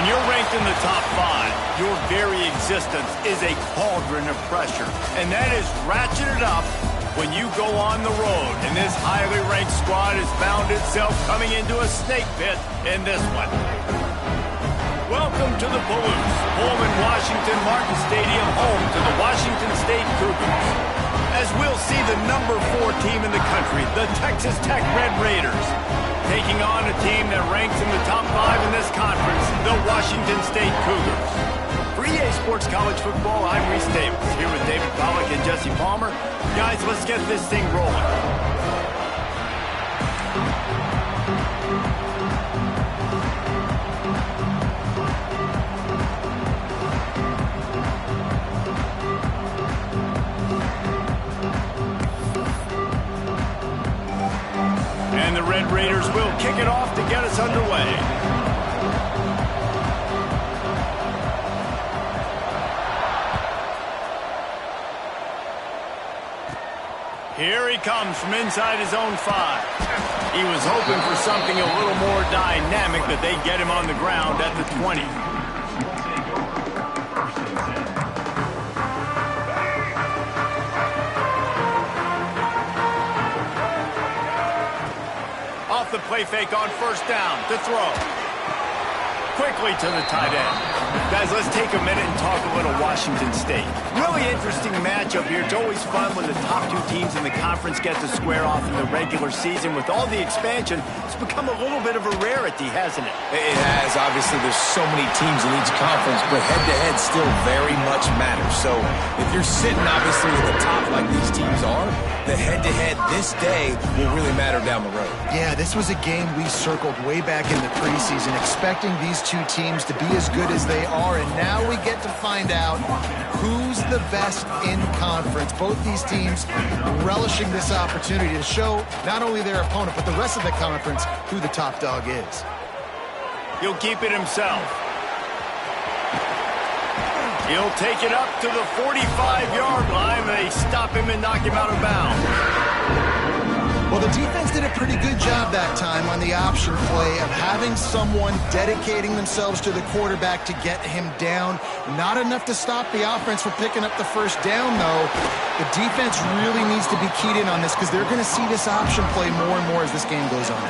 When you're ranked in the top 5, your very existence is a cauldron of pressure. And that is ratcheted up when you go on the road. And this highly ranked squad has found itself coming into a snake pit in this one. Welcome to the Palouse, Pullman Washington Martin Stadium, home to the Washington State Cougars. As we'll see the number 4 team in the country, the Texas Tech Red Raiders, taking on a team that ranks in the top 5 in this conference, the Washington State Cougars. For EA Sports College Football, I'm Reese Davis, here with David Pollack and Jesse Palmer. Guys, let's get this thing rolling. And the Red Raiders will kick it off to get us underway. Here he comes from inside his own 5. He was hoping for something a little more dynamic, but they get him on the ground at the 20. Off the play fake on first down to throw. Quickly to the tight end. Guys, let's take a minute and talk a little Washington State. Really interesting matchup here. It's always fun when the top 2 teams in the conference get to square off in the regular season. With all the expansion, it's become a little bit of a rarity, hasn't it? It has. Obviously, there's so many teams in each conference, but head-to-head still very much matters. So if you're sitting, obviously, at the top like these teams are, the head-to-head this day will really matter down the road. Yeah, this was a game we circled way back in the preseason, expecting these 2 teams to be as good as they are, and now we get to find out who's the best in conference. Both these teams relishing this opportunity to show not only their opponent, but the rest of the conference who the top dog is. He'll keep it himself. He'll take it up to the 45-yard line. They stop him and knock him out of bounds. Well, the defense did a pretty good job that time on the option play of having someone dedicating themselves to the quarterback to get him down. Not enough to stop the offense from picking up the first down, though. The defense really needs to be keyed in on this because they're going to see this option play more and more as this game goes on.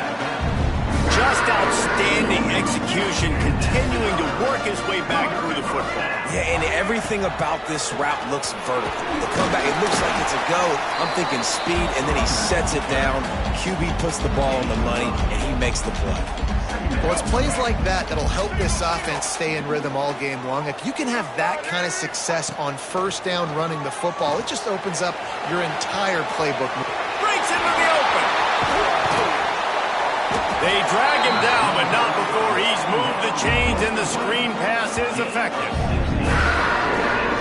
Just outstanding execution, continuing to work his way back through the football. Yeah, and everything about this route looks vertical. The comeback, it looks like it's a go. I'm thinking speed, and then he sets it down. QB puts the ball on the money, and he makes the play. Well, it's plays like that that'll help this offense stay in rhythm all game long. If you can have that kind of success on first down running the football, it just opens up your entire playbook. Breaks into the open. They drag him down, but not before he's moved the chains and the screen pass is effective.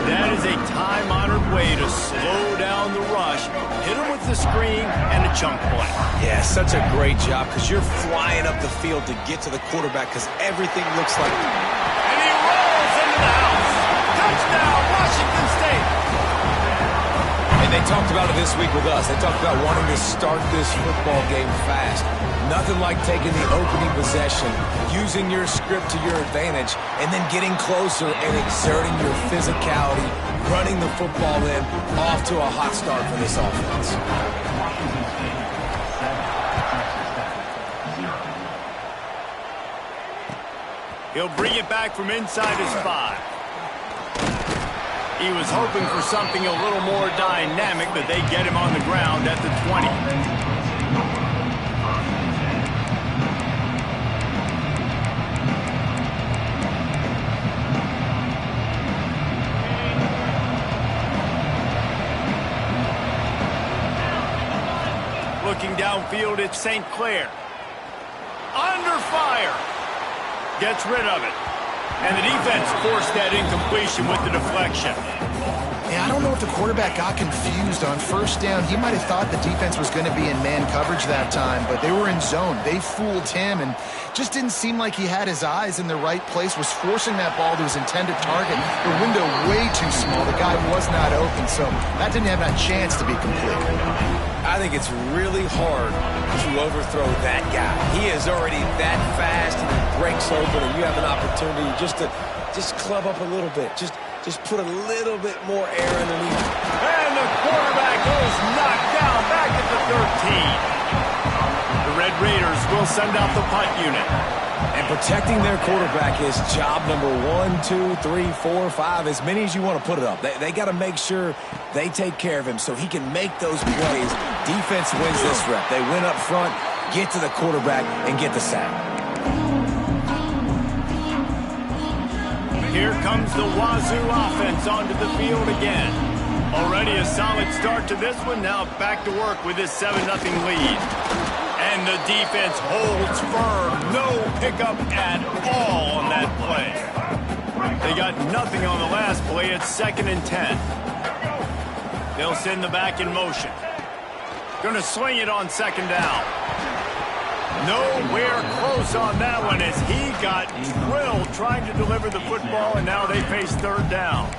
That is a time-honored way to slow down the rush, hit him with the screen, and a chunk play. Yeah, such a great job because you're flying up the field to get to the quarterback because everything looks like... And he rolls into the house. Touchdown, Washington State. And they talked about it this week with us. They talked about wanting to start this football game fast. Nothing like taking the opening possession, using your script to your advantage, and then getting closer and exerting your physicality, running the football in, off to a hot start for this offense. He'll bring it back from inside his 5. He was hoping for something a little more dynamic, but they get him on the ground at the 20. Looking downfield, it's St. Clair. Under fire. Gets rid of it. And the defense forced that incompletion with the deflection. Yeah, I don't know if the quarterback got confused on first down. He might have thought the defense was going to be in man coverage that time, but they were in zone. They fooled him and just didn't seem like he had his eyes in the right place, was forcing that ball to his intended target. The window way too small. The guy was not open, so that didn't have a chance to be complete. I think it's really hard to overthrow that guy. He is already that fast and he breaks open and you have an opportunity just to club up a little bit. Just put a little bit more air underneath. And the quarterback goes knocked down back at the 13. The Red Raiders will send out the punt unit. And protecting their quarterback is job number 1, 2, 3, 4, 5, as many as you want to put it up. They got to make sure they take care of him so he can make those plays. Defense wins this rep. They win up front, get to the quarterback, and get the sack. Here comes the Wazoo offense onto the field again. Already a solid start to this one. Now back to work with this 7-0 lead. And the defense holds firm. No pickup at all on that play. They got nothing on the last play. It's 2nd and 10. They'll send the back in motion. Going to swing it on 2nd down. Nowhere close on that one as he got drilled trying to deliver the football, and now they face 3rd down.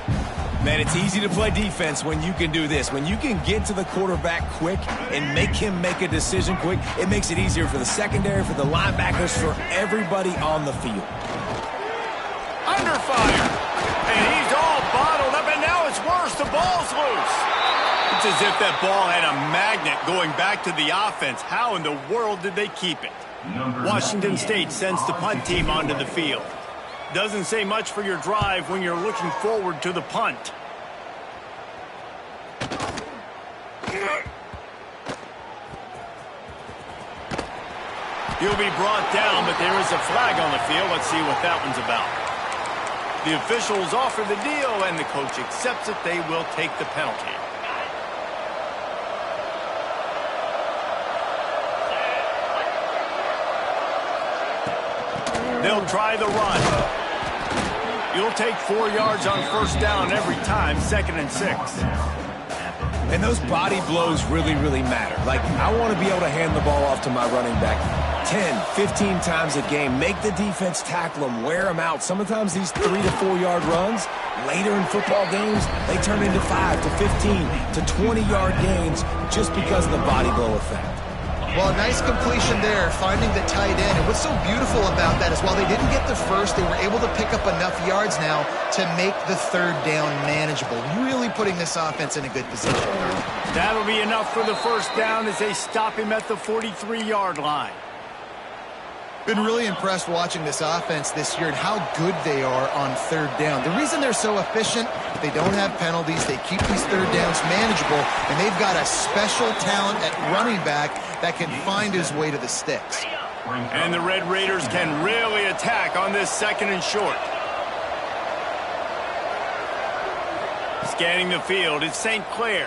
Man, it's easy to play defense when you can do this. When you can get to the quarterback quick and make him make a decision quick, it makes it easier for the secondary, for the linebackers, for everybody on the field. Under fire. And he's all bottled up, and now it's worse. The ball's loose. It's as if that ball had a magnet going back to the offense. How in the world did they keep it? Washington State sends the punt team onto the field. Doesn't say much for your drive when you're looking forward to the punt. He'll be brought down, but there is a flag on the field. Let's see what that one's about. The officials offer the deal, and the coach accepts it. They will take the penalty. They'll try the run. You'll take 4 yards on 1st down every time, 2nd and 6. And those body blows really, really matter. Like, I want to be able to hand the ball off to my running back 10, 15 times a game. Make the defense tackle them, wear them out. Sometimes these 3 to 4 yard runs, later in football games, they turn into 5 to 15 to 20-yard gains just because of the body blow effect. Well, nice completion there, finding the tight end. And what's so beautiful about that is while they didn't get the first, they were able to pick up enough yards now to make the 3rd down manageable. Really putting this offense in a good position. That'll be enough for the 1st down as they stop him at the 43-yard line. Been really impressed watching this offense this year and how good they are on 3rd down. The reason they're so efficient, they don't have penalties, they keep these 3rd downs manageable, and they've got a special talent at running back that can find his way to the sticks. And the Red Raiders can really attack on this 2nd and short. Scanning the field, it's St. Clair.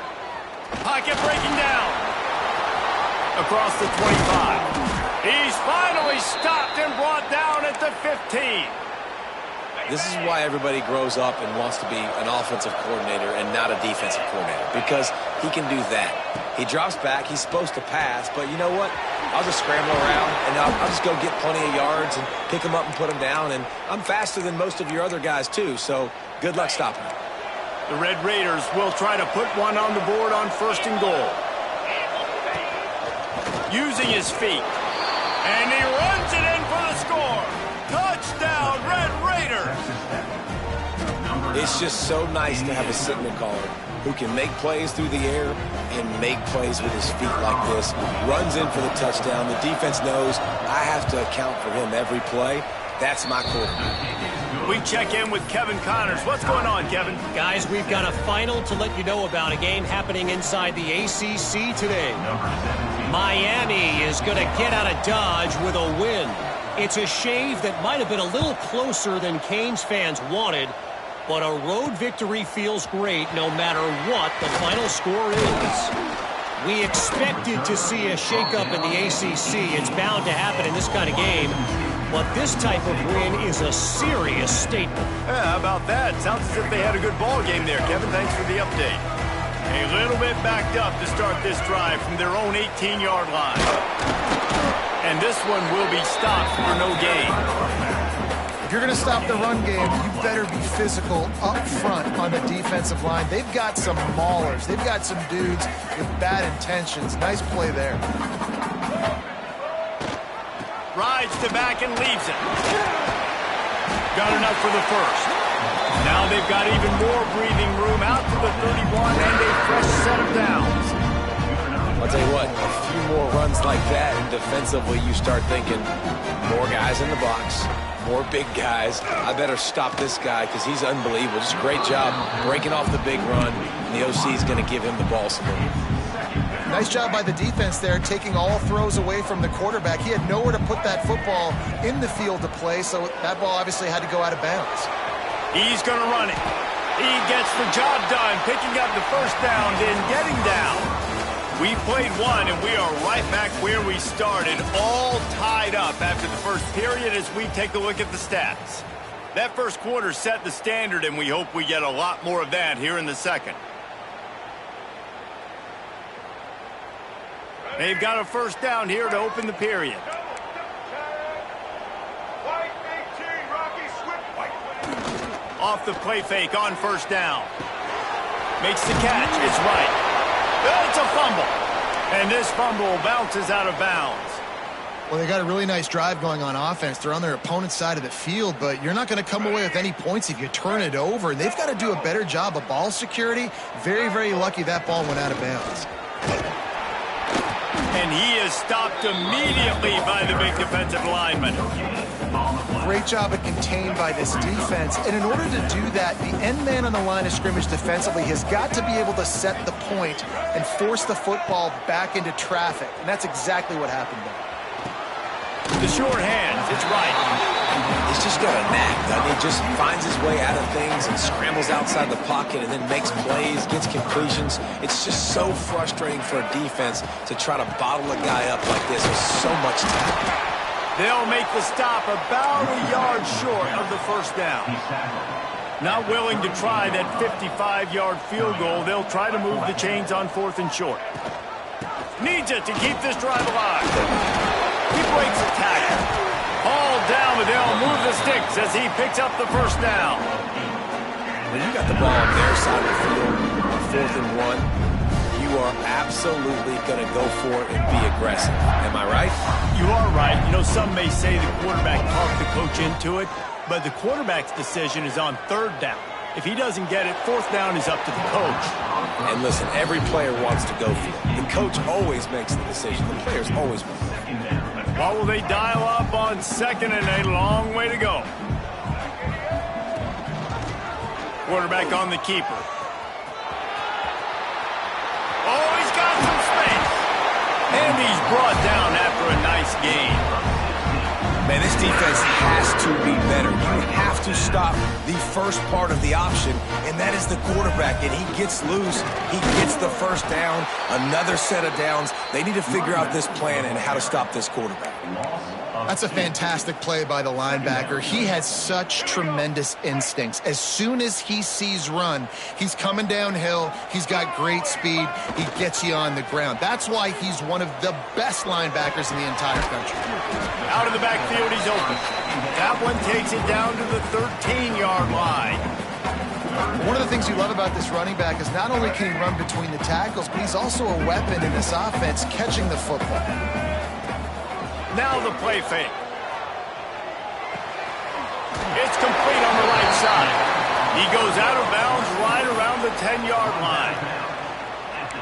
Pocket breaking down. Across the 25. He's finally stopped and brought down at the 15. This is why everybody grows up and wants to be an offensive coordinator and not a defensive coordinator, because he can do that. He drops back. He's supposed to pass, but you know what? I'll just scramble around, and I'll just go get plenty of yards and pick them up and put them down, and I'm faster than most of your other guys, too, so good luck stopping me. The Red Raiders will try to put one on the board on 1st and goal. Using his feet. And he runs it in for the score. Touchdown, Red Raiders. It's just so nice to have a signal caller who can make plays through the air and make plays with his feet like this. Runs in for the touchdown. The defense knows I have to account for him every play. That's my quarterback. We check in with Kevin Connors. What's going on, Kevin? Guys, we've got a final to let you know about, a game happening inside the ACC today. Miami is going to get out of Dodge with a win. It's a shave that might have been a little closer than Canes fans wanted, but a road victory feels great no matter what the final score is. We expected to see a shakeup in the ACC. It's bound to happen in this kind of game. But this type of win is a serious statement. Yeah, how about that? Sounds as if they had a good ball game there, Kevin. Thanks for the update. A little bit backed up to start this drive from their own 18-yard line. And this one will be stopped for no gain. If you're going to stop the run game, you better be physical up front on the defensive line. They've got some maulers. They've got some dudes with bad intentions. Nice play there. Rides to back and leaves it. Got enough for the first. Now they've got even more breathing room out to the 31 and a fresh set of downs. I'll tell you what, a few more runs like that, and defensively you start thinking, more guys in the box, more big guys. I better stop this guy because he's unbelievable. Just a great job breaking off the big run, and the OC is going to give him the ball some more. Nice job by the defense there, taking all throws away from the quarterback. He had nowhere to put that football in the field to play, so that ball obviously had to go out of bounds. He's going to run it. He gets the job done, picking up the first down and getting down. We played one, and we are right back where we started, all tied up after the first period as we take a look at the stats. That first quarter set the standard, and we hope we get a lot more of that here in the second. They've got a first down here to open the period. Off the play fake on first down. Makes the catch. It's right. It's a fumble. And this fumble bounces out of bounds. Well, they got a really nice drive going on offense. They're on their opponent's side of the field, but you're not going to come away with any points if you turn it over. And they've got to do a better job of ball security. Very, very lucky that ball went out of bounds. And he is stopped immediately by the big defensive lineman. Great job of contained by this defense. And in order to do that, the end man on the line of scrimmage defensively has got to be able to set the point and force the football back into traffic. And that's exactly what happened there. The short hands, it's right. He's just got a knack, doesn't he? Just finds his way out of things and scrambles outside the pocket and then makes plays, gets completions. It's just so frustrating for a defense to try to bottle a guy up like this with so much time. They'll make the stop about a yard short of the first down. Not willing to try that 55-yard field goal, they'll try to move the chains on 4th and short. Needs it to keep this drive alive. He breaks a tackle. All down, but they'll move the sticks as he picks up the first down. When you got the ball on their side of the field, 4th and 1, you are absolutely going to go for it and be aggressive. Am I right? You are right. You know, some may say the quarterback talked the coach into it, but the quarterback's decision is on 3rd down. If he doesn't get it, 4th down is up to the coach. And listen, every player wants to go for it. The coach always makes the decision. The players always want to go. What will they dial up on 2nd and a long way to go? Quarterback on the keeper. Oh, he's got some space. And he's brought down after a nice gain. Man, this defense has to be better. You have to stop the first part of the option, and that is the quarterback. And he gets loose. He gets the first down, another set of downs. They need to figure out this plan and how to stop this quarterback. That's a fantastic play by the linebacker. He has such tremendous instincts. As soon as he sees run, he's coming downhill. He's got great speed. He gets you on the ground. That's why he's one of the best linebackers in the entire country. Out of the backfield, he's open. That one takes it down to the 13-yard line. One of the things you love about this running back is not only can he run between the tackles, but he's also a weapon in this offense catching the football. Now the play fake. It's complete on the right side. He goes out of bounds right around the 10-yard line.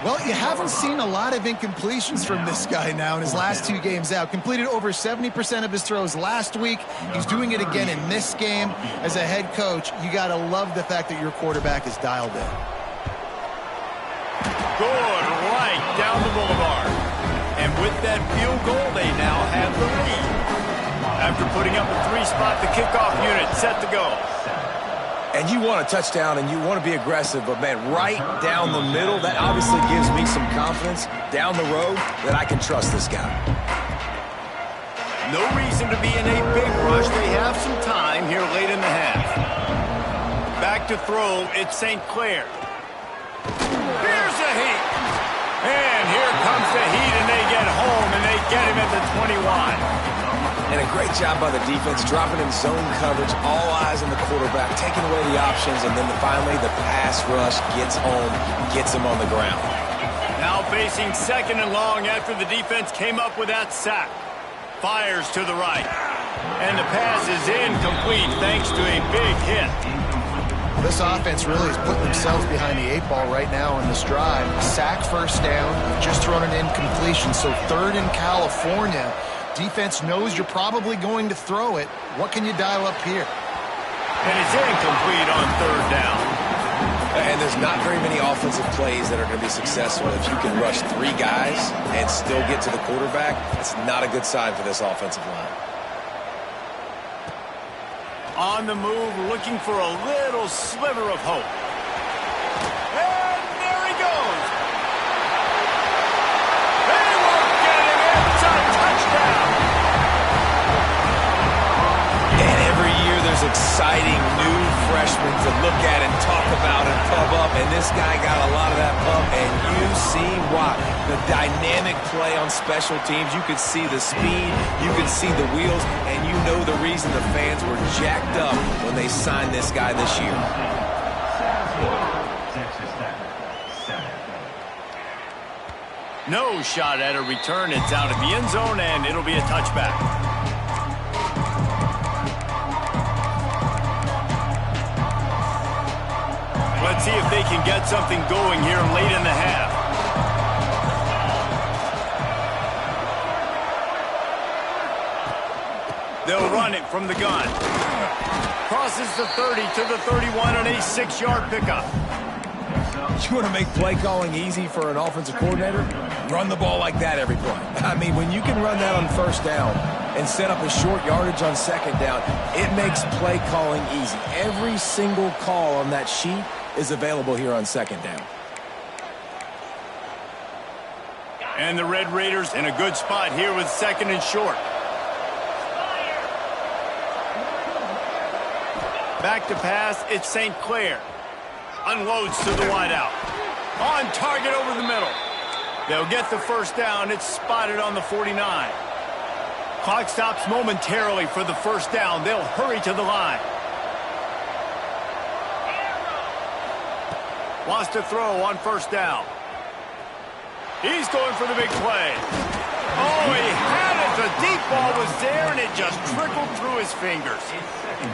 Well, you haven't seen a lot of incompletions from this guy now in his last 2 games out. Completed over 70% of his throws last week. He's doing it again in this game. As a head coach, you got to love the fact that your quarterback is dialed in. Good right down the boulevard. And with that field goal, they now have the lead. After putting up a 3-spot, the kickoff unit set to go. And you want a touchdown and you want to be aggressive, but man, right down the middle, that obviously gives me some confidence down the road that I can trust this guy. No reason to be in a big rush. They have some time here late in the half. Back to throw, it's St. Clair. Here's the heat. And here comes the heat, and they get home, and they get him at the 21. And a great job by the defense, dropping in zone coverage, all eyes on the quarterback, taking away the options, and then finally the pass rush gets home, gets him on the ground. Now facing 2nd and long after the defense came up with that sack. Fires to the right. And the pass is incomplete thanks to a big hit. This offense really is putting themselves behind the 8 ball right now in this drive. Sack, first down, just thrown an incompletion. So 3rd in California. Defense knows you're probably going to throw it. What can you dial up here? And it's incomplete on 3rd down. And there's not very many offensive plays that are going to be successful. If you can rush 3 guys and still get to the quarterback, it's not a good sign for this offensive line. On the move, looking for a little sliver of hope. And there he goes. They won't get him. It's a touchdown. And every year there's exciting new freshmen to look at and talk about and pub up. And this guy got a lot of that pub, and you see why. The dynamic play on special teams. You could see the speed. You could see the wheels. And you know the reason the fans were jacked up when they signed this guy this year. No shot at a return. It's out of the end zone, and it'll be a touchback. Let's see if they can get something going here late in the half. They'll run it from the gun. Crosses the 30 to the 31 on a 6-yard pickup. You want to make play calling easy for an offensive coordinator? Run the ball like that every play. I mean, when you can run that on 1st down and set up a short yardage on 2nd down, it makes play calling easy. Every single call on that sheet is available here on 2nd down. And the Red Raiders in a good spot here with 2nd and short. Back to pass, it's St. Clair. Unloads to the wideout. On target over the middle. They'll get the 1st down. It's spotted on the 49. Clock stops momentarily for the 1st down. They'll hurry to the line. Wants to throw on 1st down. He's going for the big play. Oh, he had it. The deep ball was there, and it just trickled through his fingers.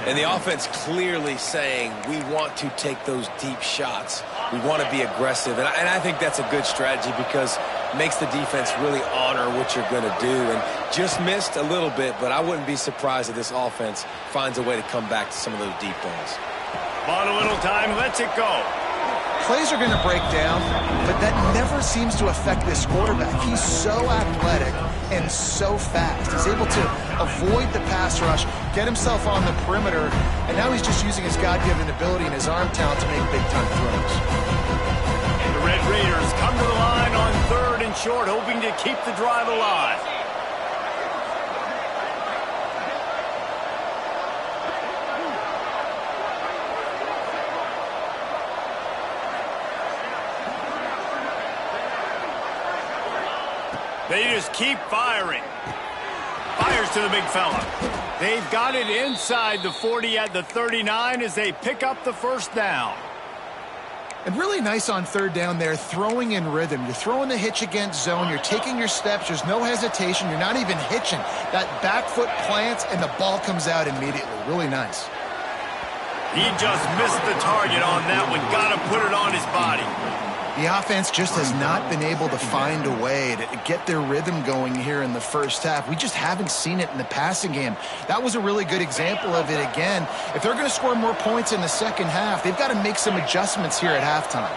And the offense clearly saying, we want to take those deep shots. We want to be aggressive. And I think that's a good strategy because it makes the defense really honor what you're going to do. And just missed a little bit, but I wouldn't be surprised if this offense finds a way to come back to some of those deep balls. Bought a little time, lets it go. Plays are going to break down, but that never seems to affect this quarterback. He's so athletic and so fast. He's able to avoid the pass rush, get himself on the perimeter, and now he's just using his God-given ability and his arm talent to make big-time throws. The Red Raiders come to the line on 3rd and short, hoping to keep the drive alive. They just keep firing. Fires to the big fella. They've got it inside the 40 at the 39 as they pick up the 1st down. And really nice on 3rd down there, throwing in rhythm. You're throwing the hitch against zone. You're taking your steps. There's no hesitation. You're not even hitching. That back foot plants, and the ball comes out immediately. Really nice. He just missed the target on that one. Got to put it on his body. The offense just has not been able to find a way to get their rhythm going here in the 1st half. We just haven't seen it in the passing game. That was a really good example of it again. If they're going to score more points in the 2nd half, they've got to make some adjustments here at halftime.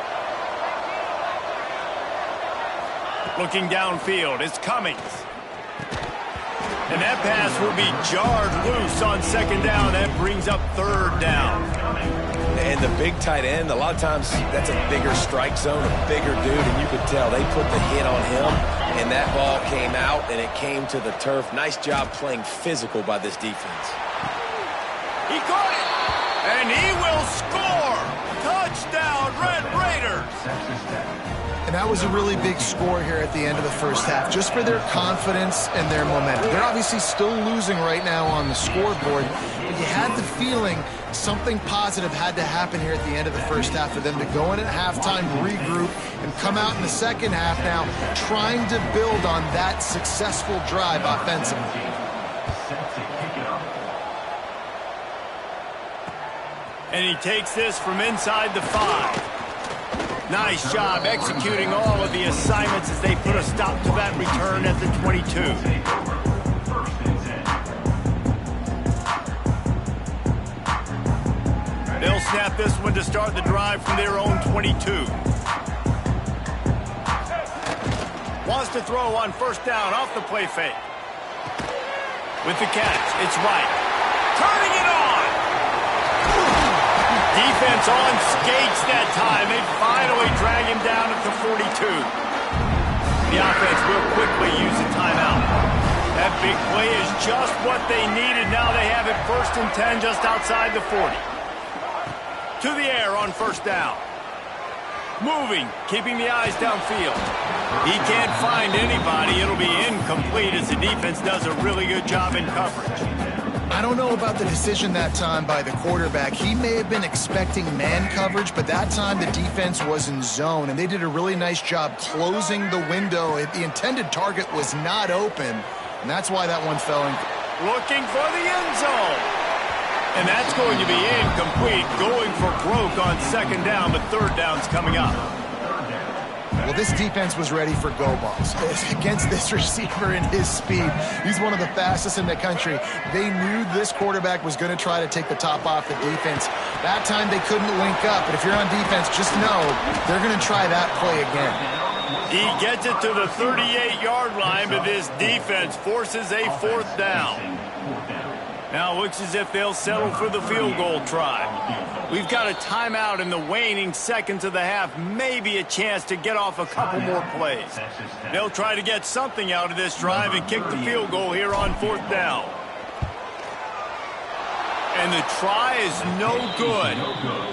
Looking downfield, it's Cummings. And that pass will be jarred loose on 2nd down. That brings up 3rd down. And the big tight end, a lot of times that's a bigger strike zone, a bigger dude, and you could tell they put the hit on him, and that ball came out, and it came to the turf. Nice job playing physical by this defense. He caught it, and he will score. Touchdown, Red Raiders. And that was a really big score here at the end of the 1st half, just for their confidence and their momentum. They're obviously still losing right now on the scoreboard, but you had the feeling something positive had to happen here at the end of the 1st half for them to go in at halftime, regroup, and come out in the 2nd half now trying to build on that successful drive offensively. And he takes this from inside the 5. Nice job executing all of the assignments as they put a stop to that return at the 22. They'll snap this one to start the drive from their own 22. Wants to throw on first down off the play fake. With the catch, it's right. Turning it on! Defense on skates that time. They finally drag him down at the 42. The offense will quickly use a timeout. That big play is just what they needed. Now they have it 1st and 10 just outside the 40. To the air on first down. Moving, keeping the eyes downfield. He can't find anybody. It'll be incomplete as the defense does a really good job in coverage. I don't know about the decision that time by the quarterback. He may have been expecting man coverage, but that time the defense was in zone, and they did a really nice job closing the window. The intended target was not open, and that's why that one fell in. Looking for the end zone. And that's going to be incomplete, going for broke on 2nd down, but 3rd down's coming up. Well, this defense was ready for go balls. Against this receiver and his speed, he's one of the fastest in the country. They knew this quarterback was going to try to take the top off the defense. That time they couldn't link up, but if you're on defense, just know they're going to try that play again. He gets it to the 38-yard line, but this defense forces a 4th down. Now it looks as if they'll settle for the field goal try. We've got a timeout in the waning seconds of the half, maybe a chance to get off a couple more plays. They'll try to get something out of this drive and kick the field goal here on 4th down. And the try is no good.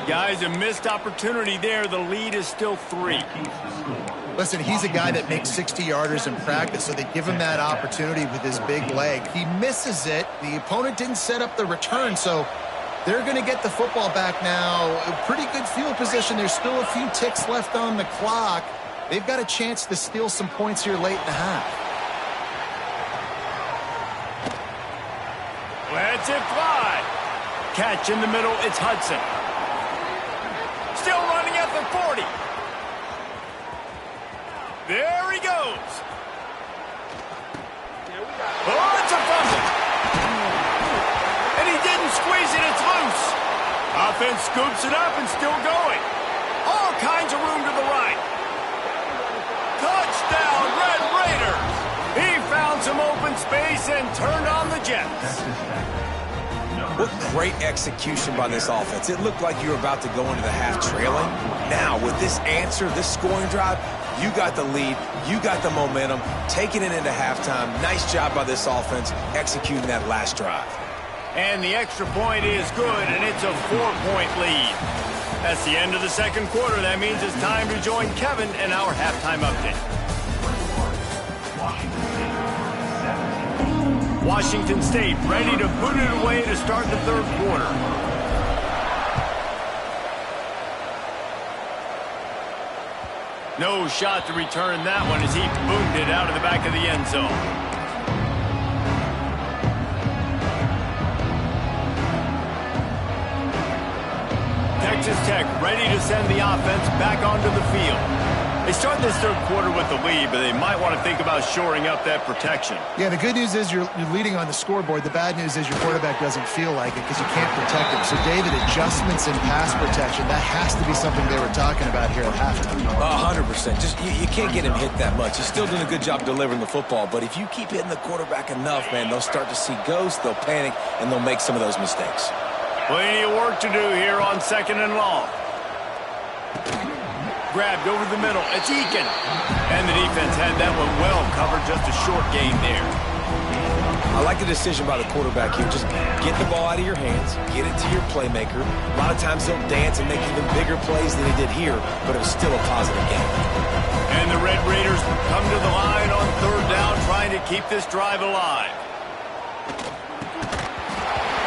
Guys, a missed opportunity there. The lead is still 3. Listen, he's a guy that makes 60-yarders in practice, so they give him that opportunity with his big leg. He misses it. The opponent didn't set up the return, so they're going to get the football back now. A pretty good field position. There's still a few ticks left on the clock. They've got a chance to steal some points here late in the half. Lets it fly. Catch in the middle. It's Hudson. Still running at the 40. There he goes. Oh, it's a fumble. And he didn't squeeze it. It's loose. Offense scoops it up and still going. All kinds of room to the right. Touchdown, Red Raiders. He found some open space and turned on the Jets. What great execution by this offense. It looked like you were about to go into the half trailing. Now, with this answer, this scoring drive, you got the lead, you got the momentum, taking it into halftime. Nice job by this offense executing that last drive. And the extra point is good, and it's a 4-point lead. That's the end of the 2nd quarter. That means it's time to join Kevin in our halftime update. Washington State ready to put it away to start the 3rd quarter. No shot to return that one as he boomed it out of the back of the end zone. Texas Tech ready to send the offense back onto the field. They start this 3rd quarter with the lead, but they might want to think about shoring up that protection. Yeah, the good news is you're leading on the scoreboard. The bad news is your quarterback doesn't feel like it because you can't protect him. So, David, adjustments in pass protection, that has to be something they were talking about here at halftime. 100%. Just you can't get him hit that much. He's still doing a good job delivering the football, but if you keep hitting the quarterback enough, man, they'll start to see ghosts, they'll panic, and they'll make some of those mistakes. Plenty of work to do here on 2nd and long. Grabbed over the middle. It's Eakin. And the defense had that one well covered. Just a short gain there. I like the decision by the quarterback here. Just get the ball out of your hands, get it to your playmaker. A lot of times they'll dance and make even bigger plays than he did here, but it was still a positive game. And the Red Raiders come to the line on 3rd down, trying to keep this drive alive.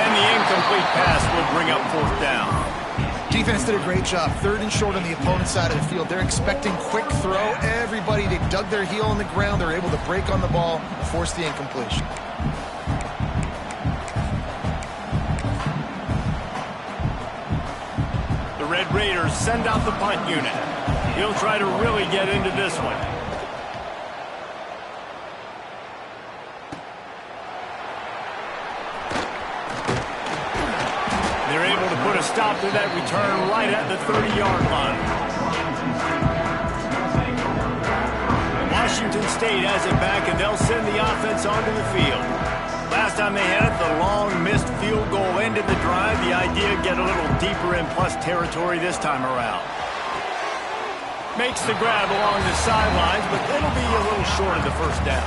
And the incomplete pass will bring up 4th down. Defense did a great job. 3rd and short on the opponent's side of the field. They're expecting quick throw. Everybody, they dug their heel on the ground. They're able to break on the ball, force the incompletion. Red Raiders send out the punt unit. He'll try to really get into this one. They're able to put a stop to that return right at the 30-yard line. Washington State has it back, and they'll send the offense onto the field. Last time they had it, the long missed field goal ended the drive. The idea, get a little deeper in plus territory this time around. Makes the grab along the sidelines, but it'll be a little short of the first down.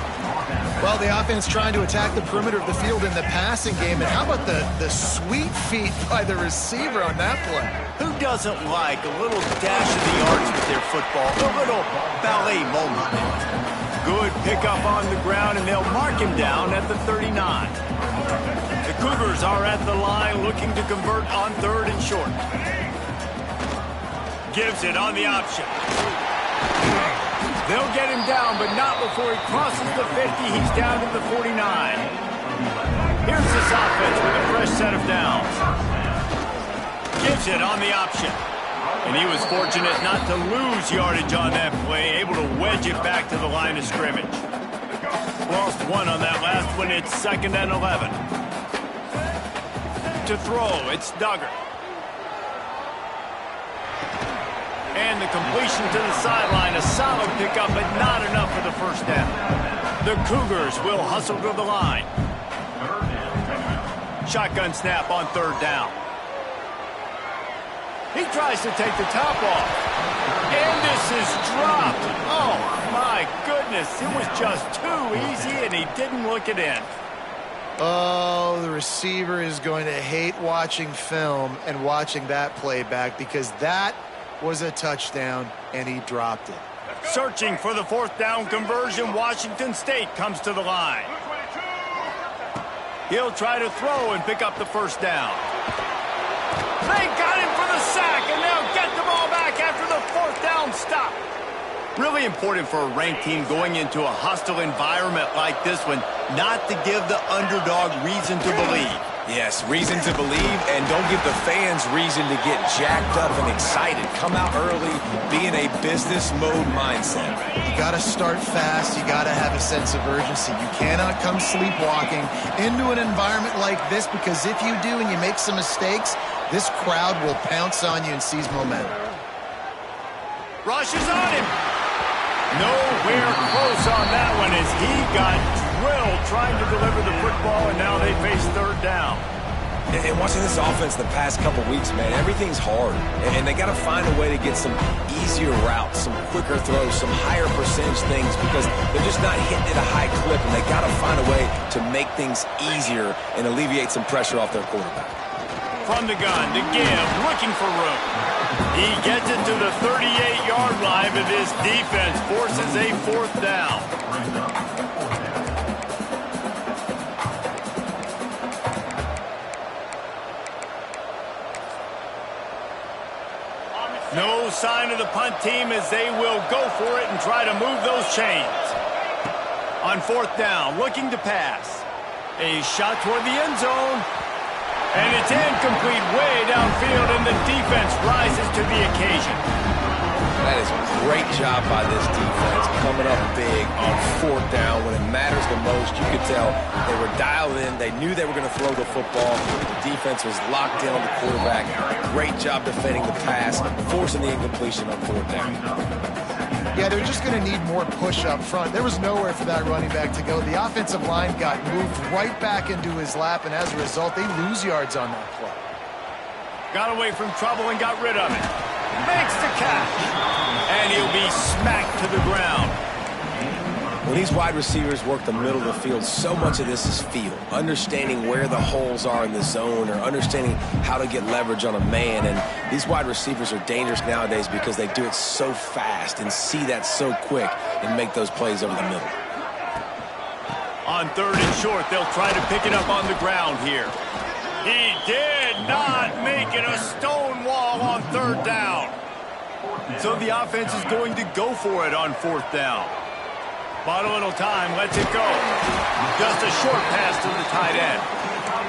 Well, the offense trying to attack the perimeter of the field in the passing game. And how about the sweet feet by the receiver on that play? Who doesn't like a little dash of the arts with their football? A little ballet moment. Good pickup on the ground, and they'll mark him down at the 39. The Cougars are at the line looking to convert on 3rd and short. Gives it on the option. They'll get him down, but not before he crosses the 50. He's down to the 49. Here's this offense with a fresh set of downs. Gives it on the option. And he was fortunate not to lose yardage on that play, able to wedge it back to the line of scrimmage. Lost one on that last one. It's 2nd and 11. To throw, it's Duggar. And the completion to the sideline, a solid pickup, but not enough for the first down. The Cougars will hustle to the line. Shotgun snap on 3rd down. He tries to take the top off. And this is dropped. Oh, my goodness. It was just too easy, and he didn't look it in. Oh, the receiver is going to hate watching film and watching that play back, because that was a touchdown, and he dropped it. Searching for the 4th down conversion. Washington State comes to the line. He'll try to throw and pick up the first down. They got him for the sack, and they'll get the ball back after the 4th down stop. Really important for a ranked team going into a hostile environment like this one, not to give the underdog reason to believe. Yes, reason to believe, and don't give the fans reason to get jacked up and excited. Come out early, be in a business mode mindset. You got to start fast. You got to have a sense of urgency. You cannot come sleepwalking into an environment like this, because if you do and you make some mistakes, this crowd will pounce on you and seize momentum. Rushes on him. Nowhere close on that one as he got drilled trying to deliver the football, and now they face 3rd down. And watching this offense the past couple weeks, man, everything's hard. And they got to find a way to get some easier routes, some quicker throws, some higher percentage things, because they're just not hitting at a high clip, and they got to find a way to make things easier and alleviate some pressure off their quarterback. From the gun, to give, looking for room. He gets it to the 38-yard line, but this defense forces a 4th down. No sign of the punt team as they will go for it and try to move those chains. On 4th down, looking to pass. A shot toward the end zone. And it's incomplete way downfield, and the defense rises to the occasion. That is a great job by this defense, coming up big on 4th down when it matters the most. You could tell they were dialed in. They knew they were going to throw the football. The defense was locked in on the quarterback. Great job defending the pass, forcing the incompletion on 4th down. Yeah, they're just going to need more push up front. There was nowhere for that running back to go. The offensive line got moved right back into his lap, and as a result, they lose yards on that play. Got away from trouble and got rid of it. Makes the catch. And he'll be smacked to the ground. When these wide receivers work the middle of the field, so much of this is feel. Understanding where the holes are in the zone, or understanding how to get leverage on a man. And these wide receivers are dangerous nowadays because they do it so fast and see that so quick and make those plays over the middle. On 3rd and short, they'll try to pick it up on the ground here. He did not make it a stone wall on 3rd down. So the offense is going to go for it on 4th down. Bought a little time, lets it go. Just a short pass to the tight end.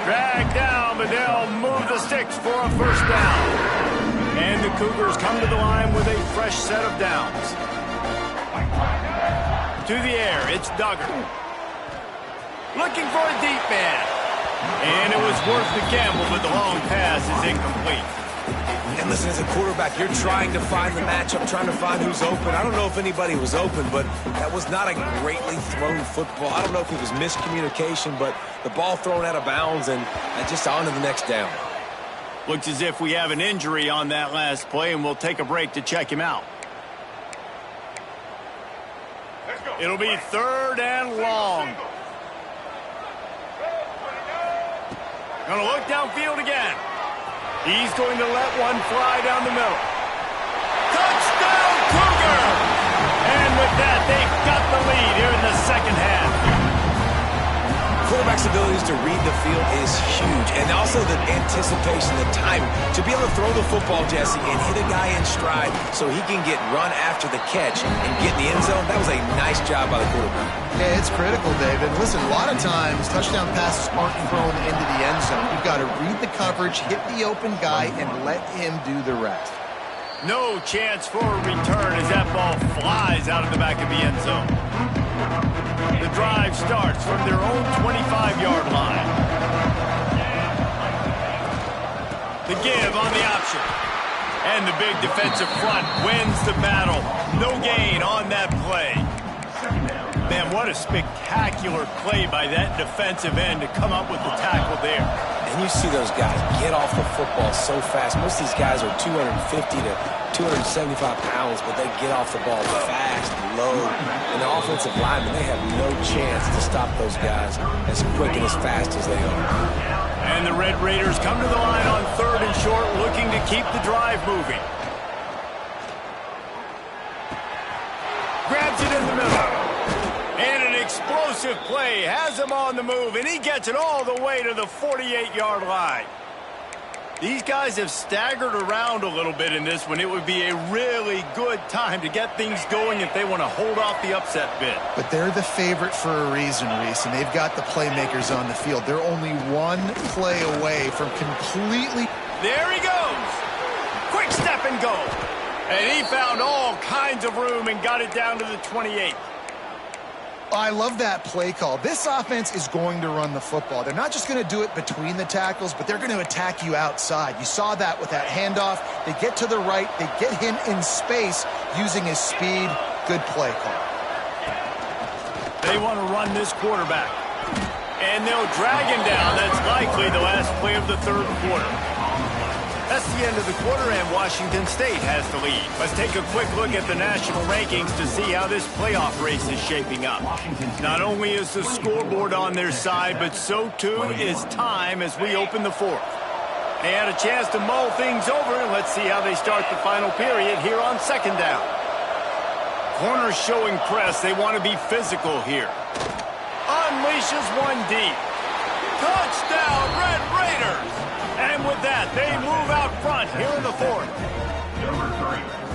Dragged down, but they'll move the sticks for a 1st down. And the Cougars come to the line with a fresh set of downs. To the air, it's Duggar. Looking for a deep man. And it was worth the gamble, but the long pass is incomplete. And listen, as a quarterback, you're trying to find the matchup, trying to find who's open. I don't know if anybody was open, but that was not a greatly thrown football. I don't know if it was miscommunication, but the ball thrown out of bounds and just on to the next down. Looks as if we have an injury on that last play, and we'll take a break to check him out. It'll be 3rd and long. Gonna look downfield again. He's going to let one fly down the middle. Touchdown, Cougar! And with that, they've got the lead here in the second half. Quarterback's abilities to read the field is huge, and also the anticipation, the time to be able to throw the football, Jesse, and hit a guy in stride so he can get run after the catch and get in the end zone. That was a nice job by the quarterback. Yeah, it's critical, David. Listen, a lot of times touchdown passes aren't thrown into the end zone. You've got to read the coverage, hit the open guy, and let him do the rest. No chance for a return as that ball flies out of the back of the end zone. The drive starts from their own 25-yard line. The give on the option. And the big defensive front wins the battle. No gain on that play. Man, what a spectacular play by that defensive end to come up with the tackle there. And you see those guys get off the football so fast. Most of these guys are 250 to 275 pounds, but they get off the ball fast, low. And the offensive linemen, they have no chance to stop those guys as quick and as fast as they are. And the Red Raiders come to the line on 3rd and short, looking to keep the drive moving. Grabs it in the middle. And an explosive play has him on the move, and he gets it all the way to the 48-yard line. These guys have staggered around a little bit in this one. It would be a really good time to get things going if they want to hold off the upset bid. But they're the favorite for a reason, Reese, and they've got the playmakers on the field. They're only one play away from completely... There he goes. Quick step and go. And he found all kinds of room and got it down to the 28. I love that play call. This offense is going to run the football. They're not just going to do it between the tackles, but they're going to attack you outside. You saw that with that handoff. They get to the right. They get him in space using his speed. Good play call. They want to run this quarterback. And they'll drag him down. That's likely the last play of the 3rd quarter. That's the end of the quarter, and Washington State has the lead. Let's take a quick look at the national rankings to see how this playoff race is shaping up. Not only is the scoreboard on their side, but so too is time as we open the 4th. They had a chance to mull things over, and let's see how they start the final period here on 2nd down. Corners showing press. They want to be physical here. Unleashes one deep. Touchdown, Red Raiders! And with that, they move out front here in the 4th.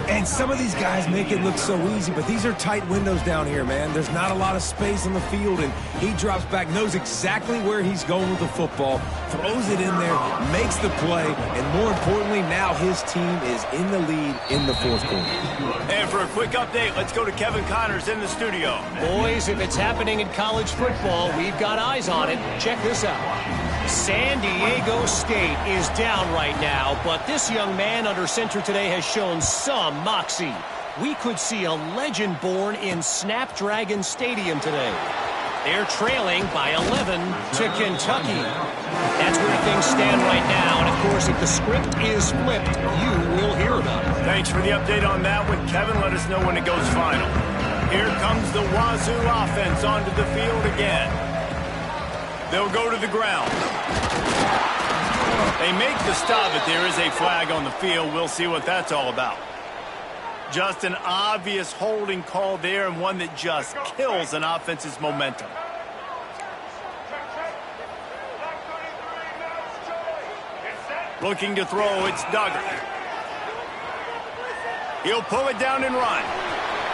And some of these guys make it look so easy, but these are tight windows down here, man. There's not a lot of space on the field, and he drops back, knows exactly where he's going with the football, throws it in there, makes the play, and more importantly, now his team is in the lead in the 4th quarter. And for a quick update, let's go to Kevin Connors in the studio. Boys, if it's happening in college football, we've got eyes on it. Check this out. San Diego State is down right now, but this young man under center today has shown some moxie. We could see a legend born in Snapdragon Stadium today. They're trailing by 11 to Kentucky. That's where things stand right now, and of course, if the script is flipped, you will hear about it. Thanks for the update on that one, Kevin. Let us know when it goes final. Here comes the Wazoo offense onto the field again. They'll go to the ground. They make the stop, but there is a flag on the field. We'll see what that's all about. Just an obvious holding call there, and one that just kills an offense's momentum. Looking to throw, it's Duggar. He'll pull it down and run.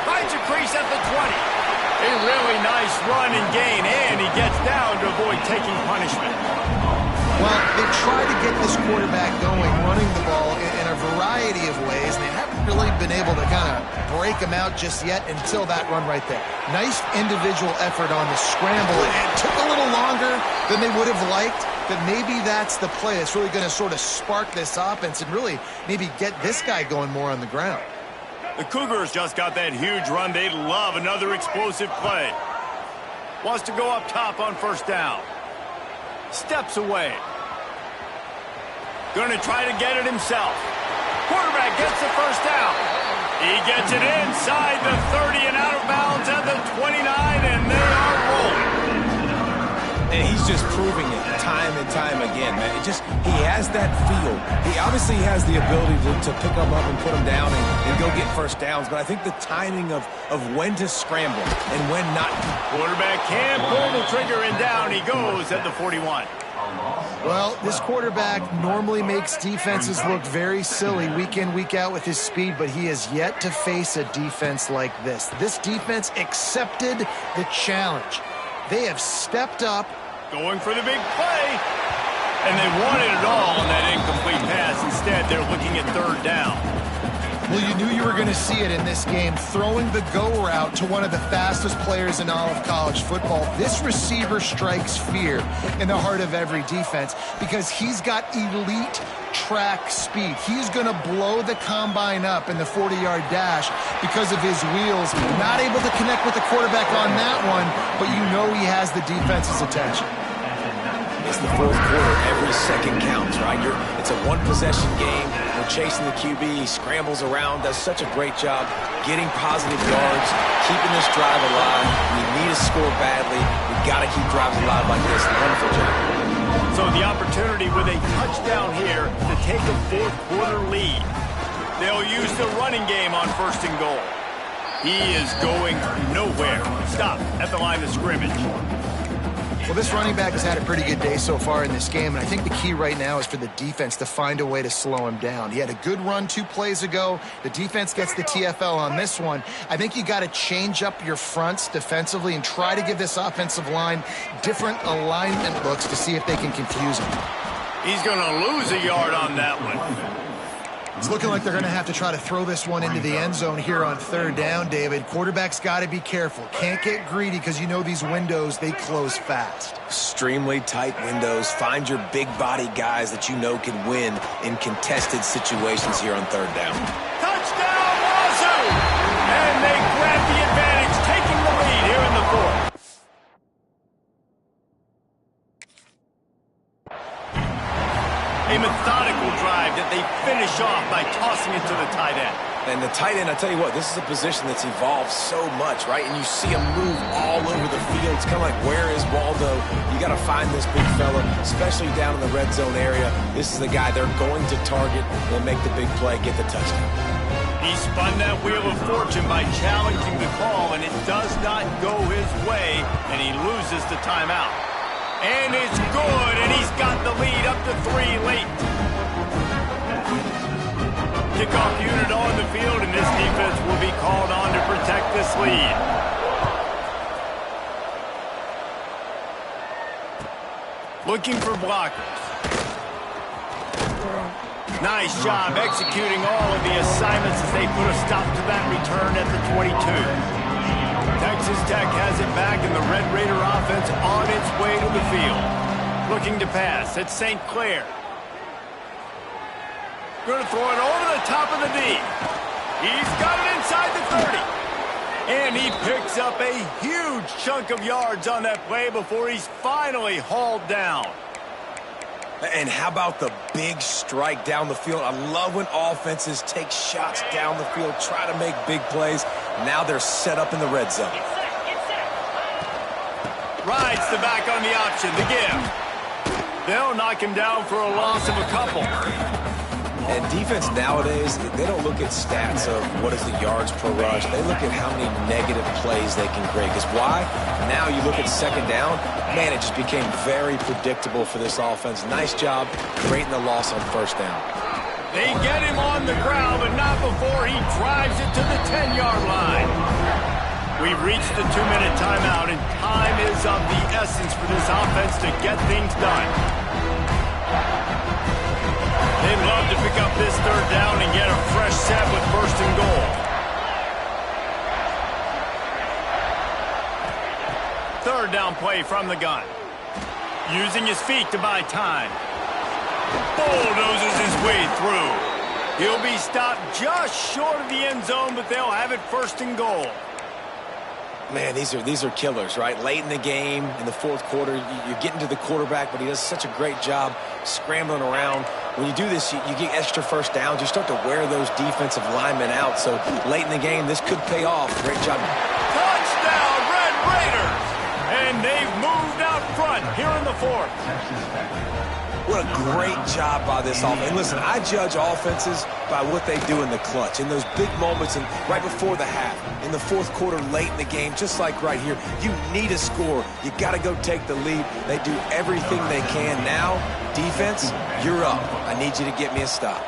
Finds a crease at the 20. A really nice run and gain, and he gets down to avoid taking punishment. Well, they tried to get this quarterback going, running the ball in a variety of ways, and they haven't really been able to kind of break him out just yet until that run right there. Nice individual effort on the scramble. It took a little longer than they would have liked, but maybe that's the play that's really going to sort of spark this offense and really maybe get this guy going more on the ground. The Cougars just got that huge run. They'd love another explosive play. Wants to go up top on first down. Steps away. Going to try to get it himself. Quarterback gets the first down. He gets it inside the 30 and out of bounds at the 29, and they are rolling. And he's just proving it time and time again, man. He has that feel. He obviously has the ability to pick them up and put them down and go get first downs, but I think the timing of when to scramble and when not. Quarterback can pull the trigger, and down he goes at the 41. Well, this quarterback normally makes defenses look very silly week in, week out with his speed, but he has yet to face a defense like this. This defense accepted the challenge. They have stepped up. Going for the big play. And they wanted it all on that incomplete pass. Instead, they're looking at third down. Well, you knew you were going to see it in this game, throwing the go route to one of the fastest players in all of college football. This receiver strikes fear in the heart of every defense because he's got elite track speed. He's going to blow the combine up in the 40-yard dash because of his wheels. Not able to connect with the quarterback on that one, but you know he has the defense's attention. It's the fourth quarter. Every second counts, right? It's a one-possession game. We're chasing the QB. He scrambles around, does such a great job getting positive yards, keeping this drive alive. We need to score badly. We've got to keep drives alive like this. Wonderful job. So the opportunity with a touchdown here to take a fourth quarter lead. They'll use the running game on first and goal. He is going nowhere. Stop at the line of scrimmage. Well, this running back has had a pretty good day so far in this game, and I think the key right now is for the defense to find a way to slow him down. He had a good run 2 plays ago. The defense gets the TFL on this one. I think you got to change up your fronts defensively and try to give this offensive line different alignment looks to see if they can confuse him. He's going to lose a yard on that one. It's looking like they're going to have to try to throw this one into the end zone here on third down, David. Quarterback's got to be careful. Can't get greedy because you know these windows, they close fast. Extremely tight windows. Find your big body guys that you know can win in contested situations here on third down. Touchdown, Wazoo! And they grab the advantage, taking the lead here in the fourth. A methodical drive that they finish off by tossing it to the tight end. And the tight end, I tell you what, this is a position that's evolved so much, right? And you see him move all over the field. It's kind of like, where is Waldo? You got to find this big fella, especially down in the red zone area. This is the guy they're going to target. They'll make the big play, get the touchdown. He spun that wheel of fortune by challenging the call, and it does not go his way, and he loses the timeout. And it's good, and he's got the lead up to 3 late. Kickoff unit on the field, and this defense will be called on to protect this lead. Looking for blockers. Nice job executing all of the assignments as they put a stop to that return at the 22. Texas Tech has it back, and the Red Raider offense on its way to the field. Looking to pass. It's St. Clair. Going to throw it over the top of the D. He's got it inside the 30. And he picks up a huge chunk of yards on that play before he's finally hauled down. And how about the big strike down the field? I love when offenses take shots down the field, try to make big plays. Now they're set up in the red zone. Rides the back on the option, the give. They'll knock him down for a loss of a couple. And defense nowadays, they don't look at stats of what is the yards per rush. They look at how many negative plays they can create. Because why? Now you look at second down, man, it just became very predictable for this offense. Nice job creating the loss on first down. They get him on the ground, but not before he drives it to the 10-yard line. We've reached the 2-minute timeout, and time is of the essence for this offense to get things done. up this third down and get a fresh set with first and goal. Third down play from the gun. Using his feet to buy time. Bulldozes his way through. He'll be stopped just short of the end zone, but they'll have it first and goal. Man, these are killers, right? Late in the game, in the fourth quarter, you're getting to the quarterback, but he does such a great job scrambling around. When you do this, you get extra first downs. You start to wear those defensive linemen out. So late in the game, this could pay off. Great job. Touchdown, Red Raiders! And they've moved out front here in the fourth. What a great job by this offense. And listen, I judge offenses by what they do in the clutch, in those big moments and right before the half, in the fourth quarter, late in the game, just like right here. You need a score. You got to go take the lead. They do everything they can. Now, defense, you're up. I need you to get me a stop.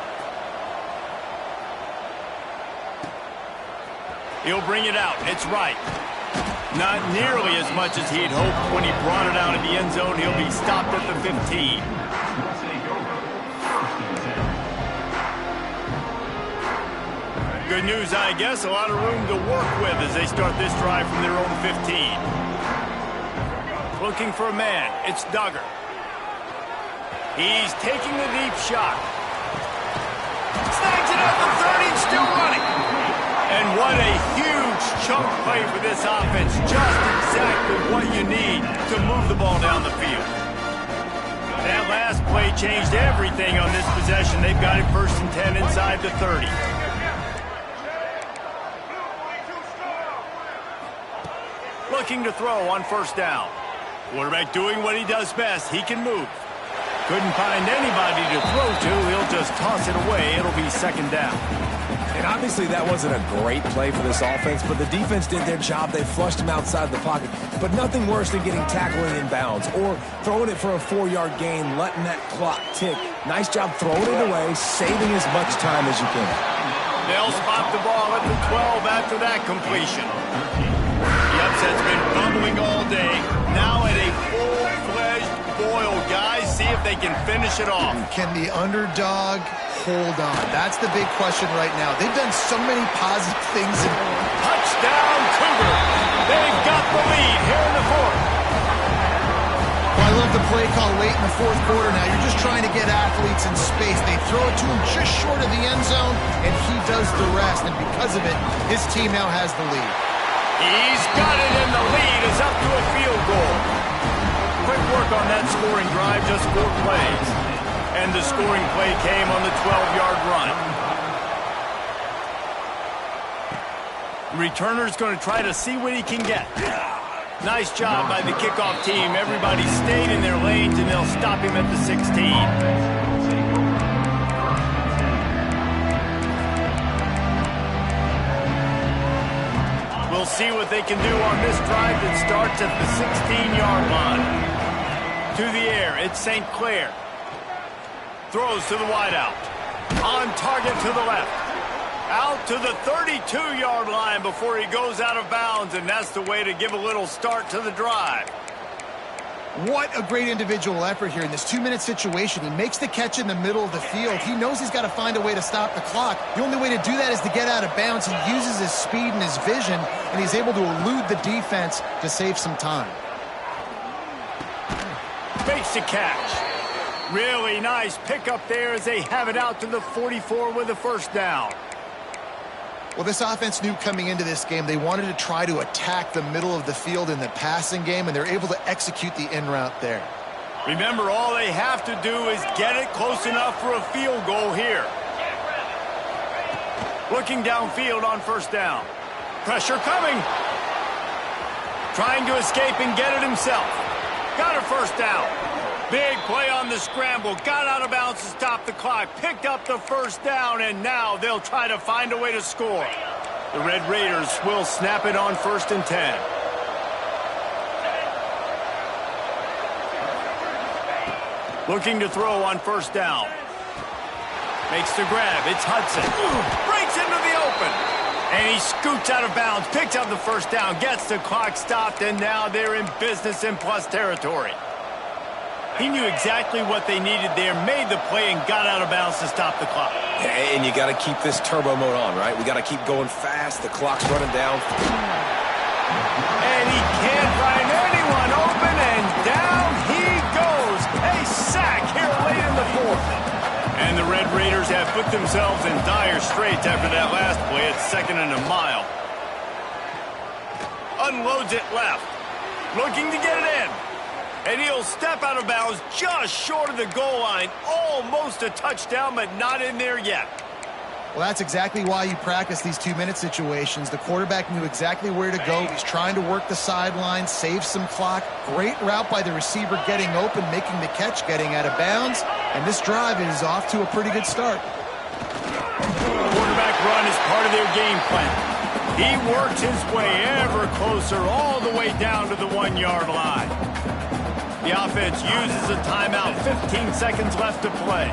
He'll bring it out. It's right. Not nearly as much as he'd hoped when he brought it out of the end zone. He'll be stopped at the 15. Good news, I guess. A lot of room to work with as they start this drive from their own 15. Looking for a man. It's Duggar. He's taking the deep shot. Snags it at the 30, still running. And what a huge chunk play for this offense. Just exactly what you need to move the ball down the field. That last play changed everything on this possession. They've got it first and 10 inside the 30. Looking to throw on first down. Quarterback doing what he does best. He can move. Couldn't find anybody to throw to. He'll just toss it away. It'll be second down. And obviously that wasn't a great play for this offense, but the defense did their job. They flushed him outside the pocket. But nothing worse than getting tackled in bounds or throwing it for a 4-yard gain, letting that clock tick. Nice job throwing it away, saving as much time as you can. They'll spot the ball at the 12 after that completion. The upset's been bubbling all day. Now at a full-fledged boil, guys. See if they can finish it off. Can the underdog hold on? That's the big question right now. They've done so many positive things. Touchdown, Cougar. They've got the lead here in the fourth. Well, I love the play call late in the fourth quarter now. You're just trying to get athletes in space. They throw it to him just short of the end zone, and he does the rest. And because of it, his team now has the lead. He's got it, and the lead is up to a field goal. Quick work on that scoring drive, just 4 plays. And the scoring play came on the 12-yard run. Returner's going to try to see what he can get. Nice job by the kickoff team. Everybody stayed in their lanes, and they'll stop him at the 16. We'll see what they can do on this drive that starts at the 16-yard line. To the air, it's St. Clair. Throws to the wideout. On target to the left. Out to the 32-yard line before he goes out of bounds, and that's the way to give a little start to the drive. What a great individual effort here in this 2-minute situation. He makes the catch in the middle of the field. He knows he's got to find a way to stop the clock. The only way to do that is to get out of bounds. He uses his speed and his vision, and he's able to elude the defense to save some time. Makes the catch. Really nice pickup there as they have it out to the 44 with a first down. Well, this offense knew coming into this game they wanted to try to attack the middle of the field in the passing game, and they're able to execute the in route there. Remember, all they have to do is get it close enough for a field goal here. Looking downfield on first down. Pressure coming. Trying to escape and get it himself. Got a first down. Big play on the scramble. Got out of bounds to stop the clock. Picked up the first down, and now they'll try to find a way to score. The Red Raiders will snap it on first and 10. Looking to throw on first down. Makes the grab. It's Hudson. Breaks into the open. And he scoots out of bounds. Picks up the first down. Gets the clock stopped, and now they're in business in plus territory. He knew exactly what they needed there, made the play, and got out of bounds to stop the clock. And you got to keep this turbo mode on, right? We got to keep going fast. The clock's running down. And he can't find anyone open, and down he goes. A sack here late in the fourth. And the Red Raiders have put themselves in dire straits after that last play at 2nd and a mile. Unloads it left. Looking to get it in. And he'll step out of bounds just short of the goal line. Almost a touchdown, but not in there yet. Well, that's exactly why you practice these 2-minute situations. The quarterback knew exactly where to go. He's trying to work the sideline, save some clock. Great route by the receiver getting open, making the catch, getting out of bounds. And this drive is off to a pretty good start. Quarterback run is part of their game plan. He works his way ever closer all the way down to the 1-yard line. The offense uses a timeout. 15 seconds left to play.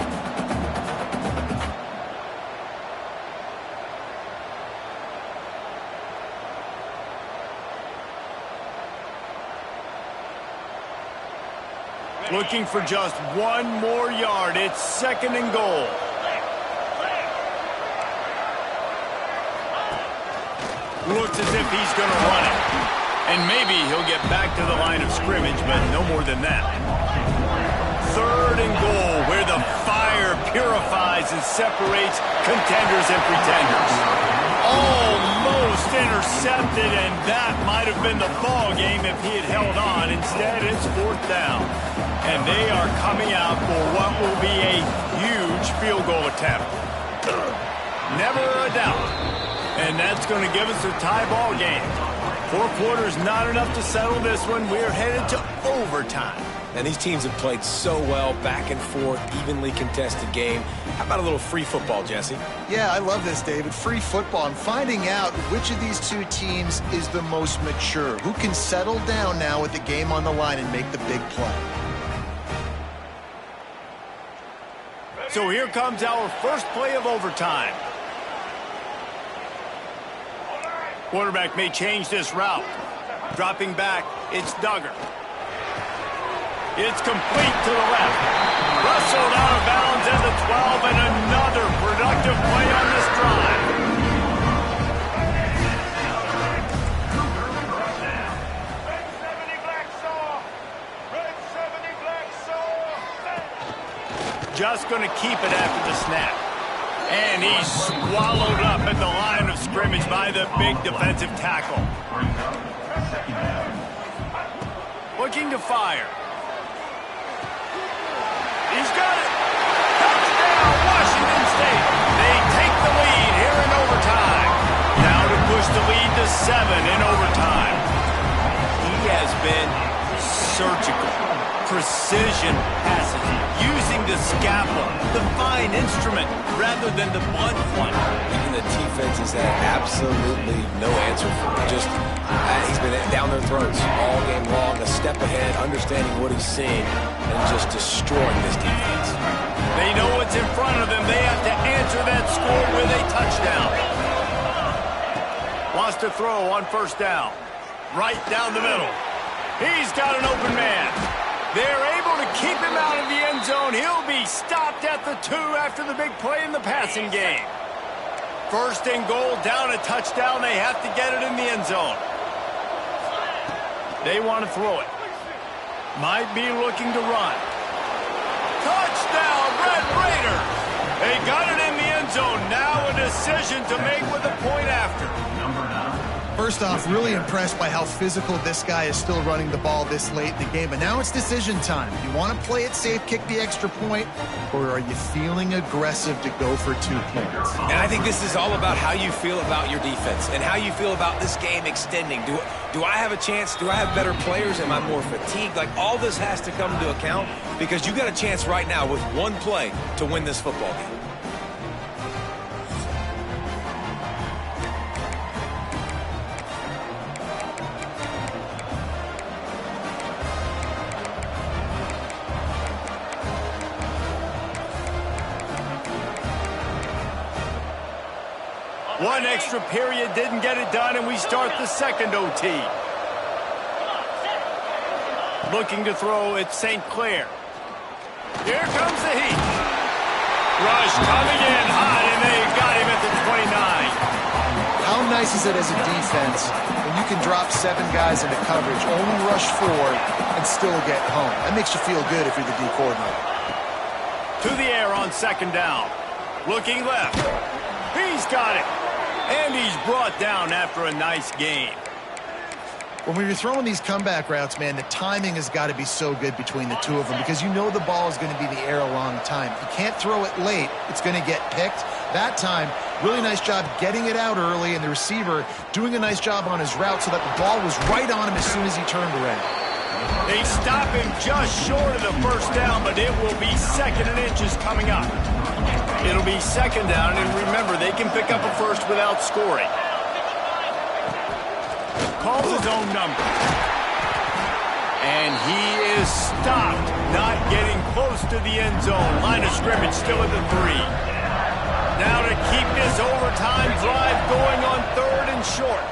Looking for just one more yard. It's 2nd and goal. Looks as if he's going to run it. And maybe he'll get back to the line of scrimmage, but no more than that. 3rd and goal, where the fire purifies and separates contenders and pretenders. Almost intercepted, and that might have been the ball game if he had held on. Instead, it's 4th down. And they are coming out for what will be a huge field goal attempt. Never a doubt. And that's going to give us a tie ball game. 4 quarters, not enough to settle this one. We're headed to overtime. And these teams have played so well, back and forth, evenly contested game. How about a little free football, Jesse? Yeah, I love this, David. Free football. I'm finding out which of these two teams is the most mature, who can settle down now with the game on the line and make the big play. So here comes our first play of overtime. Quarterback may change this route. Dropping back, it's Duggar. It's complete to the left. Wrestled out of bounds at the 12, and another productive play on this drive. Just going to keep it after the snap. And he's swallowed up at the line of scrimmage by the big defensive tackle. Looking to fire. He's got it. Touchdown, Washington State. They take the lead here in overtime. Now to push the lead to 7 in overtime. He has been surgical. Precision passes, using the scalpel, the fine instrument, rather than the blunt one. Even the defense has had absolutely no answer for him. Just, he's been down their throats all game long, a step ahead, understanding what he's seeing, and just destroying this defense. They know what's in front of them. They have to answer that score with a touchdown. Wants to throw on 1st down. Right down the middle. He's got an open man. They're able to keep him out of the end zone. He'll be stopped at the 2 after the big play in the passing game. 1st and goal, down a touchdown. They have to get it in the end zone. They want to throw it. Might be looking to run. Touchdown, Red Raiders! They got it in the end zone. Now a decision to make with a point after. First off, really impressed by how physical this guy is still running the ball this late in the game. But now it's decision time. You want to play it safe, kick the extra point, or are you feeling aggressive to go for 2 points? And I think this is all about how you feel about your defense and how you feel about this game extending. Do I have a chance? Do I have better players? Am I more fatigued? Like, all this has to come into account because you got a chance right now with 1 play to win this football game. One extra period didn't get it done, and we start the 2nd OT. Looking to throw, it's St. Clair. Here comes the heat. Rush coming in hot, and they got him at the 29. How nice is it as a defense when you can drop 7 guys into coverage, only rush 4, and still get home? That makes you feel good if you're the D coordinator. To the air on second down. Looking left. He's got it. And he's brought down after a nice game. When you're throwing these comeback routes, man, the timing has got to be so good between the two of them because you know the ball is going to be in the air a long time. You can't throw it late. It's going to get picked. That time, really nice job getting it out early, and the receiver doing a nice job on his route so that the ball was right on him as soon as he turned around. They stop him just short of the first down, but it will be 2nd and inches coming up. It'll be 2nd down, and remember, they can pick up a first without scoring. Calls his own number. And he is stopped, not getting close to the end zone. Line of scrimmage still at the 3. Now to keep this overtime drive going on 3rd and short.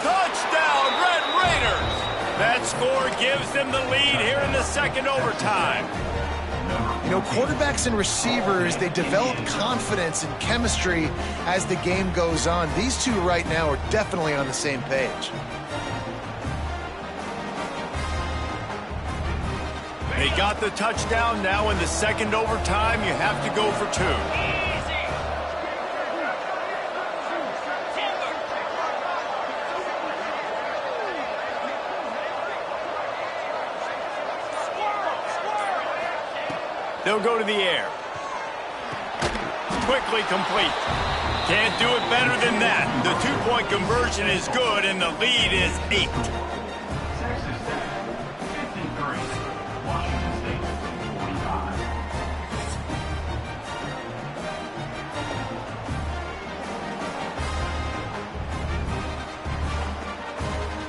Touchdown, Red Raiders! That score gives them the lead here in the 2nd overtime. You know, quarterbacks and receivers, they develop confidence and chemistry as the game goes on. These two right now are definitely on the same page. They got the touchdown. Now in the 2nd overtime, you have to go for 2. They'll go to the air. Quickly complete. Can't do it better than that. The 2-point conversion is good, and the lead is 8. Texas Tech, 53. Washington State,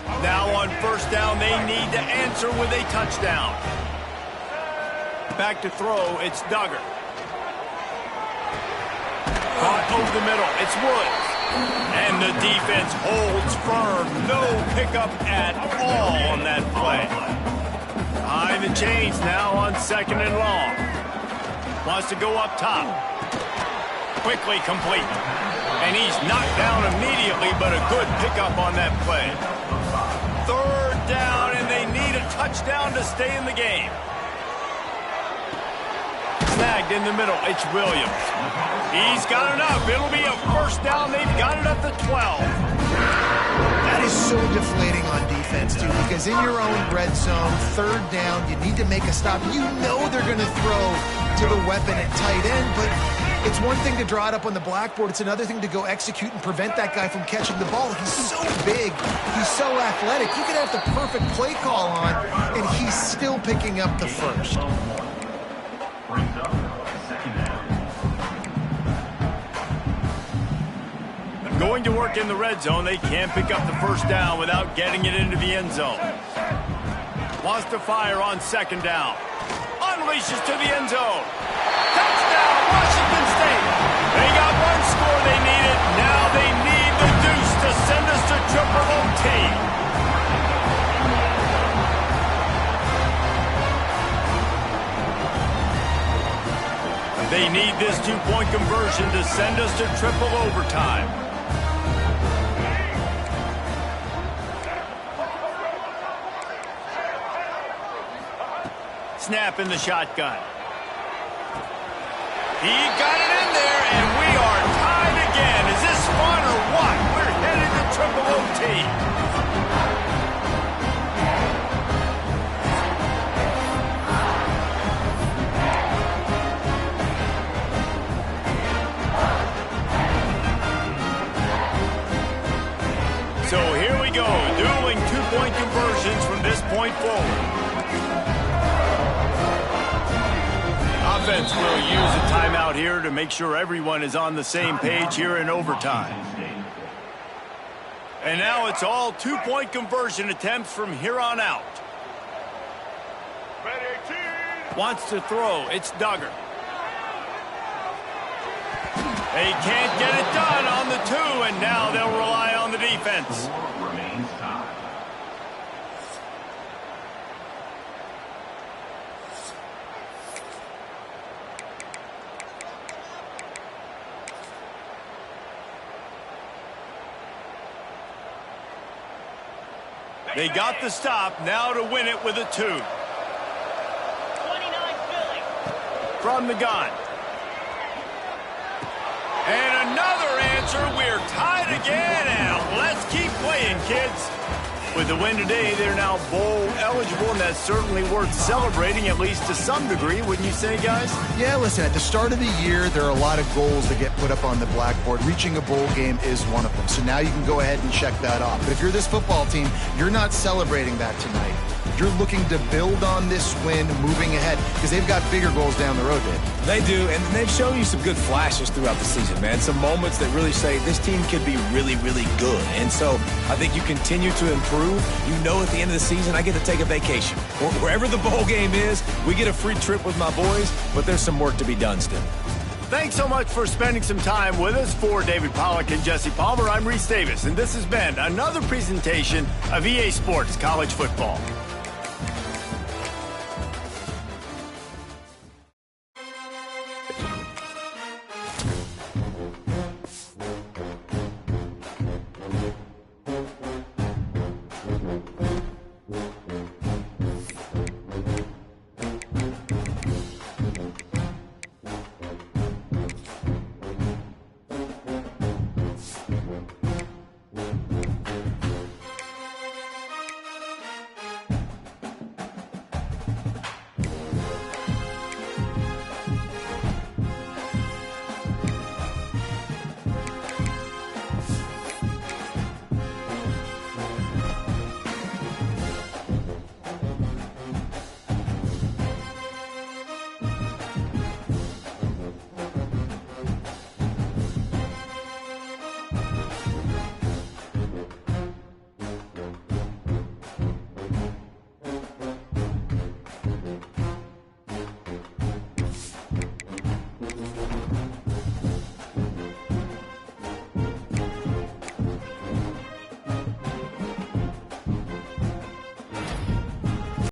45. Now on first down, they need to answer with a touchdown. Back to throw, it's Duggar. Caught over the middle, it's Woods. And the defense holds firm. No pickup at all on that play. Behind the chains now on 2nd and long. Wants to go up top. Quickly complete. And he's knocked down immediately, but a good pickup on that play. 3rd down, and they need a touchdown to stay in the game. Snagged in the middle, it's Williams. He's got enough. It'll be a first down. They've got it up to 12. That is so deflating on defense, too, because in your own red zone, 3rd down, you need to make a stop. You know they're going to throw to the weapon at tight end, but it's one thing to draw it up on the blackboard. It's another thing to go execute and prevent that guy from catching the ball. He's so big. He's so athletic. You could have the perfect play call on, and he's still picking up the first. Brings up 2nd down. Going to work in the red zone, they can't pick up the first down without getting it into the end zone. Wants to fire on 2nd down. Unleashes to the end zone. Touchdown, Washington State. They got one score they needed. Now they need the deuce to send us to triple OT. They need this 2-point conversion to send us to triple overtime. Snap in the shotgun. He got it in there, and we are tied again. Is this fun or what? We're headed to triple OT. So here we go, dueling 2-point conversions from this point forward. Offense will use a timeout here to make sure everyone is on the same page here in overtime. And now it's all 2-point conversion attempts from here on out. Wants to throw, it's Duggar. They can't get it done on the 2, and now they'll rely on the defense. They got the stop, now to win it with a 2. 29 Philly. From the gun. And another answer. We're tied again, and let's keep playing, kids. With the win today, they're now bowl eligible, and that's certainly worth celebrating, at least to some degree, wouldn't you say, guys? Yeah, listen, at the start of the year, there are a lot of goals that get put up on the blackboard. Reaching a bowl game is one of them. So now you can go ahead and check that off. But if you're this football team, you're not celebrating that tonight. You're looking to build on this win moving ahead because they've got bigger goals down the road, Dave. They do, and they've shown you some good flashes throughout the season, man. Some moments that really say this team could be really, really good. And so I think you continue to improve. You know at the end of the season, I get to take a vacation. Wherever the bowl game is, we get a free trip with my boys, but there's some work to be done still. Thanks so much for spending some time with us. For David Pollack and Jesse Palmer, I'm Reese Davis, and this has been another presentation of EA Sports College Football.